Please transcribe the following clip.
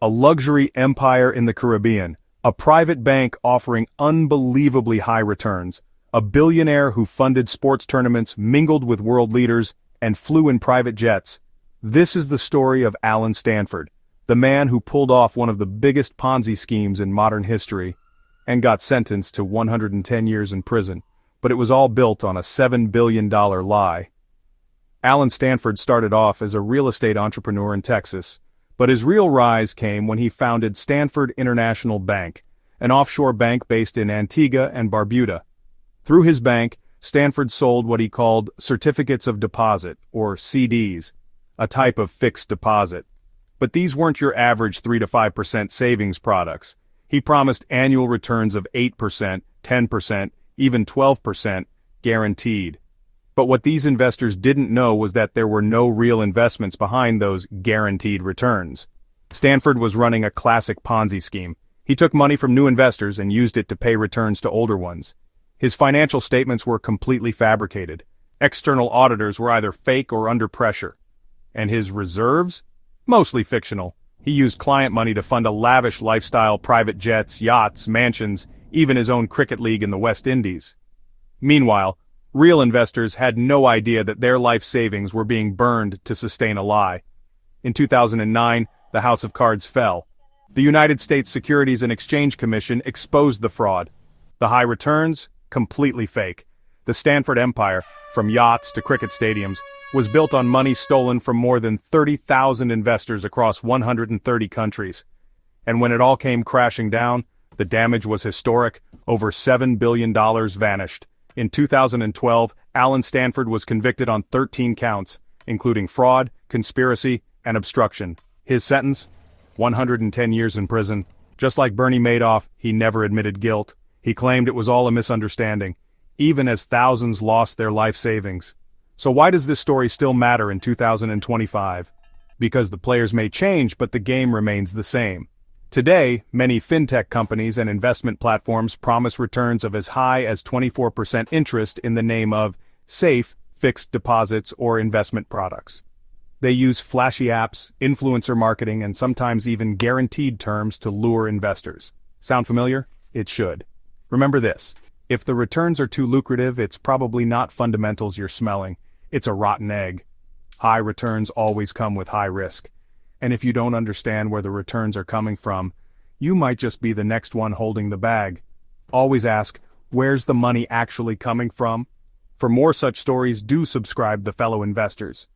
a luxury empire in the Caribbean, a private bank offering unbelievably high returns, a billionaire who funded sports tournaments, mingled with world leaders, and flew in private jets. This is the story of Allen Stanford, the man who pulled off one of the biggest Ponzi schemes in modern history, and got sentenced to 110 years in prison, but it was all built on a $7 billion lie. Allen Stanford started off as a real estate entrepreneur in Texas, but his real rise came when he founded Stanford International Bank, an offshore bank based in Antigua and Barbuda. Through his bank, Stanford sold what he called certificates of deposit, or CDs, a type of fixed deposit. But these weren't your average 3 to 5% savings products. He promised annual returns of 8%, 10%, even 12%, guaranteed. But what these investors didn't know was that there were no real investments behind those guaranteed returns. Stanford was running a classic Ponzi scheme. He took money from new investors and used it to pay returns to older ones. His financial statements were completely fabricated. External auditors were either fake or under pressure. And his reserves? Mostly fictional. He used client money to fund a lavish lifestyle, private jets, yachts, mansions, even his own cricket league in the West Indies. Meanwhile, real investors had no idea that their life savings were being burned to sustain a lie. In 2009, the house of cards fell. The United States Securities and Exchange Commission exposed the fraud. The high returns? Completely fake. The Stanford empire, from yachts to cricket stadiums, was built on money stolen from more than 30,000 investors across 130 countries. And when it all came crashing down, the damage was historic. Over $7 billion vanished. In 2012, Allen Stanford was convicted on 13 counts, including fraud, conspiracy, and obstruction. His sentence? 110 years in prison. Just like Bernie Madoff, he never admitted guilt. He claimed it was all a misunderstanding, even as thousands lost their life savings. So why does this story still matter in 2025? Because the players may change, but the game remains the same. Today, many fintech companies and investment platforms promise returns of as high as 24% interest in the name of safe, fixed deposits or investment products. They use flashy apps, influencer marketing, and sometimes even guaranteed terms to lure investors. Sound familiar? It should. Remember this: if the returns are too lucrative, it's probably not fundamentals you're smelling. It's a rotten egg. High returns always come with high risk. And if you don't understand where the returns are coming from, you might just be the next one holding the bag. Always ask, where's the money actually coming from? For more such stories, do subscribe to Fellow Investors.